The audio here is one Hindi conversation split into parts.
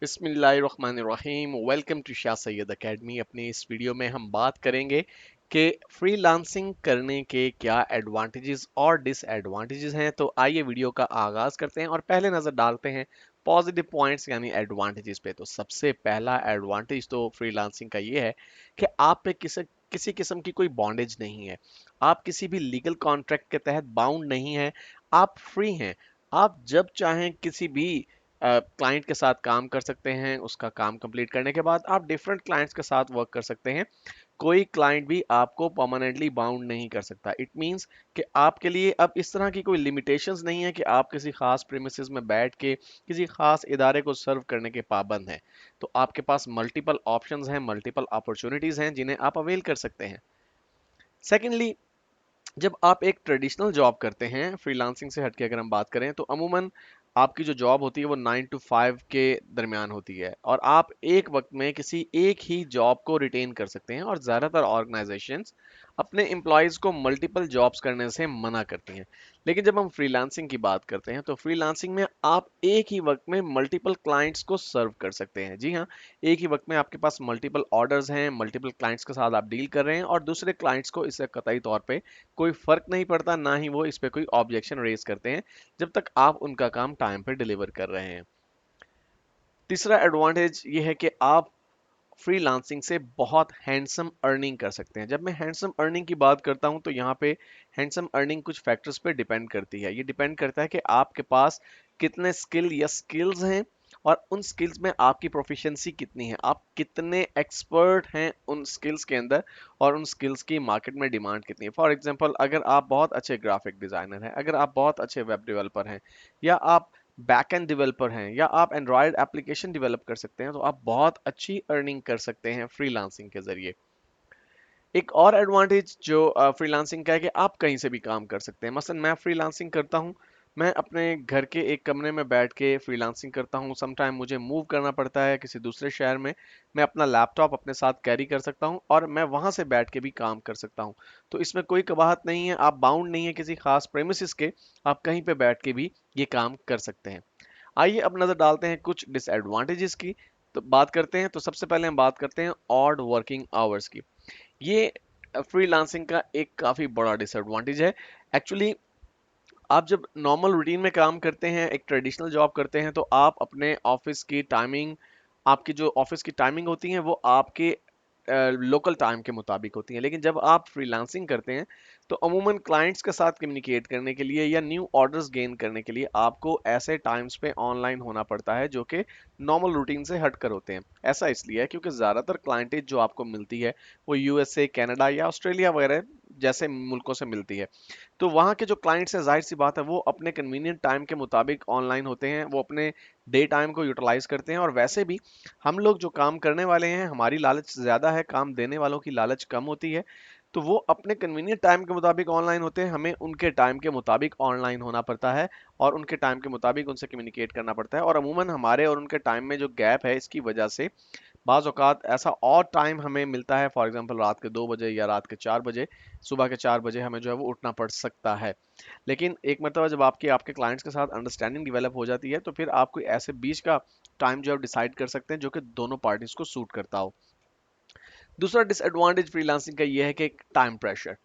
बिस्मिल्लाहिर्रहमानिर्रहीम। Welcome to Shah Syed academy. अपने इस वीडियो में हम बात करेंगे कि फ्रीलांसिंग करने के क्या एडवांटेजेस और डिसएडवांटेजेस हैं। तो आइए वीडियो का आगाज करते हैं और पहले नजर डालते हैं पॉजिटिव पॉइंट्स यानी एडवांटेजेस पे। तो सबसे पहला एडवांटेज तो फ्रीलांसिंग का ये है कि आप पे किसी किस्म की कोई बॉन्डेज नहीं है। आप किसी भी लीगल कॉन्ट्रैक्ट के तहत बाउंड नहीं है। आप फ्री हैं। आप जब चाहें किसी भी क्लाइंट के साथ काम कर सकते हैं। उसका काम कंप्लीट करने के बाद आप डिफरेंट क्लाइंट्स के साथ वर्क कर सकते हैं। कोई क्लाइंट भी आपको परमानेंटली बाउंड नहीं कर सकता। इट मींस कि आपके लिए अब इस तरह की कोई लिमिटेशंस नहीं है कि आप किसी खास प्रीमिसेस में बैठ के किसी खास इदारे को सर्व करने के पाबंद हैं। तो आपके पास मल्टीपल ऑप्शंस हैं, मल्टीपल अपॉर्चुनिटीज हैं जिन्हें आप अवेल कर सकते हैं। सेकेंडली, जब आप एक ट्रेडिशनल जॉब करते हैं, फ्रीलांसिंग से हटके अगर हम बात करें तो अमूमन आपकी जो जॉब होती है वो 9 to 5 के दरमियान होती है और आप एक वक्त में किसी एक ही जॉब को रिटेन कर सकते हैं। और ज़्यादातर ऑर्गेनाइजेशंस अपने एम्प्लॉयज़ को मल्टीपल जॉब्स करने से मना करती हैं। लेकिन जब हम फ्रीलांसिंग की बात करते हैं तो फ्रीलांसिंग में आप एक ही वक्त में मल्टीपल क्लाइंट्स को सर्व कर सकते हैं। जी हाँ, एक ही वक्त में आपके पास मल्टीपल ऑर्डर्स हैं, मल्टीपल क्लाइंट्स के साथ आप डील कर रहे हैं और दूसरे क्लाइंट्स को इससे कतई तौर पे कोई फर्क नहीं पड़ता, ना ही वो इस पे कोई ऑब्जेक्शन रेज करते हैं जब तक आप उनका काम टाइम पे डिलीवर कर रहे हैं। तीसरा एडवांटेज ये है कि आप फ्रीलांसिंग से बहुत हैंडसम अर्निंग कर सकते हैं। जब मैं हैंडसम अर्निंग की बात करता हूं तो यहाँ पे हैंडसम अर्निंग कुछ फैक्टर्स पे डिपेंड करती है। ये डिपेंड करता है कि आपके पास कितने स्किल या स्किल्स हैं और उन स्किल्स में आपकी प्रोफिशिएंसी कितनी है, आप कितने एक्सपर्ट हैं उन स्किल्स के अंदर और उन स्किल्स की मार्केट में डिमांड कितनी है। फॉर एग्जांपल, अगर आप बहुत अच्छे ग्राफिक डिजाइनर हैं, अगर आप बहुत अच्छे वेब डेवलपर हैं, या आप बैक एंड डेवलपर हैं, या आप एंड्रॉयड एप्लीकेशन डेवलप कर सकते हैं, तो आप बहुत अच्छी अर्निंग कर सकते हैं फ्रीलांसिंग के जरिए। एक और एडवांटेज जो फ्रीलांसिंग का है कि आप कहीं से भी काम कर सकते हैं। मसलन मैं फ्रीलांसिंग करता हूं, मैं अपने घर के एक कमरे में बैठ के फ्रीलांसिंग करता हूं। समटाइम मुझे मूव करना पड़ता है किसी दूसरे शहर में, मैं अपना लैपटॉप अपने साथ कैरी कर सकता हूं और मैं वहां से बैठ के भी काम कर सकता हूं। तो इसमें कोई कबाहत नहीं है, आप बाउंड नहीं है किसी खास प्रेमिसेस के, आप कहीं पे बैठ के भी ये काम कर सकते हैं। आइए अब नजर डालते हैं कुछ डिसएडवांटेजेस की। तो बात करते हैं, तो सबसे पहले हम बात करते हैं ऑड वर्किंग आवर्स की। ये फ्रीलांसिंग का एक काफी बड़ा डिसएडवांटेज है। एक्चुअली आप जब नॉर्मल रूटीन में काम करते हैं, एक ट्रेडिशनल जॉब करते हैं, तो आप अपने ऑफिस की टाइमिंग, आपकी जो ऑफिस की टाइमिंग होती है वो आपके लोकल टाइम के मुताबिक होती हैं। लेकिन जब आप फ्रीलांसिंग करते हैं तो अमूमन क्लाइंट्स के साथ कम्युनिकेट करने के लिए या न्यू ऑर्डर्स गेन करने के लिए आपको ऐसे टाइम्स पे ऑनलाइन होना पड़ता है जो कि नॉर्मल रूटीन से हटकर होते हैं। ऐसा इसलिए है क्योंकि ज़्यादातर क्लाइंटेज जो आपको मिलती है वो यूएसए, कनाडा या ऑस्ट्रेलिया वगैरह जैसे मुल्कों से मिलती है। तो वहाँ के जो क्लाइंट्स हैं, जाहिर सी बात है वो अपने कन्वीनियंट टाइम के मुताबिक ऑनलाइन होते हैं, वो अपने डे टाइम को यूटिलाइज करते हैं। और वैसे भी हम लोग जो काम करने वाले हैं, हमारी लालच ज़्यादा है, काम देने वालों की लालच कम होती है। तो वो अपने कन्वीनियंट टाइम के मुताबिक ऑनलाइन होते हैं, हमें उनके टाइम के मुताबिक ऑनलाइन होना पड़ता है और उनके टाइम के मुताबिक उनसे कम्युनिकेट करना पड़ता है। और अमूमन हमारे और उनके टाइम में जो गैप है, इसकी वजह से बाज़ औक़ात ऐसा और टाइम हमें मिलता है, फॉर एग्जांपल रात के 2 बजे या रात के 4 बजे, सुबह के 4 बजे हमें जो है वो उठना पड़ सकता है। लेकिन एक मरतबा जब आपकी आपके क्लाइंट्स के साथ अंडरस्टैंडिंग डेवलप हो जाती है तो फिर आप कोई ऐसे बीच का टाइम जो आप डिसाइड कर सकते हैं जो कि दोनों पार्टीज को सूट करता हो। दूसरा डिसएडवांटेज फ्रीलांसिंग का यह है कि टाइम प्रेशर।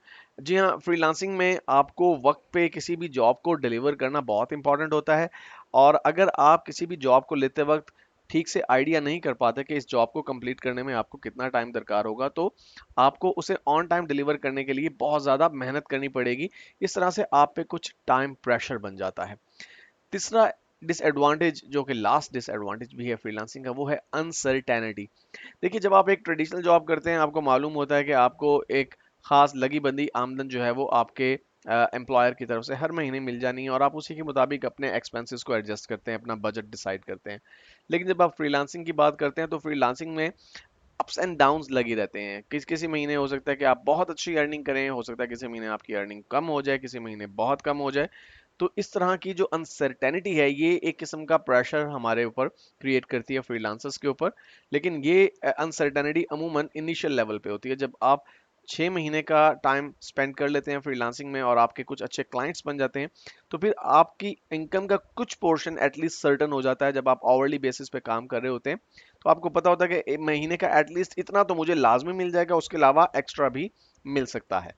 जी हाँ, फ्रीलांसिंग में आपको वक्त पे किसी भी जॉब को डिलीवर करना बहुत इंपॉर्टेंट होता है। और अगर आप किसी भी जॉब को लेते वक्त ठीक से आइडिया नहीं कर पाते कि इस जॉब को कंप्लीट करने में आपको कितना टाइम दरकार होगा, तो आपको उसे ऑन टाइम डिलीवर करने के लिए बहुत ज़्यादा मेहनत करनी पड़ेगी। इस तरह से आप पे कुछ टाइम प्रेशर बन जाता है। तीसरा डिसएडवांटेज, जो कि लास्ट डिसएडवांटेज भी है फ्रीलांसिंग का, वो है अनसर्टेनिटी। देखिए, जब आप एक ट्रेडिशनल जॉब करते हैं, आपको मालूम होता है कि आपको एक खास लगी बंदी आमदन जो है वो आपके एम्प्लॉयर की तरफ से हर महीने मिल जानी है और आप उसी के मुताबिक अपने एक्सपेंसेस को एडजस्ट करते हैं, अपना बजट डिसाइड करते हैं। लेकिन जब आप फ्रीलांसिंग की बात करते हैं तो फ्रीलांसिंग में अप्स एंड डाउन्स लगी रहते हैं। किसी महीने हो सकता है कि आप बहुत अच्छी अर्निंग करें, हो सकता है किसी महीने आपकी अर्निंग कम हो जाए, किसी महीने बहुत कम हो जाए। तो इस तरह की जो अनसर्टेनिटी है, ये एक किस्म का प्रेशर हमारे ऊपर क्रिएट करती है फ्रीलांसर्स के ऊपर। लेकिन ये अनसर्टेनिटी अमूमन इनिशियल लेवल पे होती है। जब आप 6 महीने का टाइम स्पेंड कर लेते हैं फ्रीलांसिंग में और आपके कुछ अच्छे क्लाइंट्स बन जाते हैं, तो फिर आपकी इनकम का कुछ पोर्शन एटलीस्ट सर्टन हो जाता है। जब आप आवरली बेसिस पे काम कर रहे होते हैं तो आपको पता होता है कि महीने का एटलीस्ट इतना तो मुझे लाजमी मिल जाएगा, उसके अलावा एक्स्ट्रा भी मिल सकता है।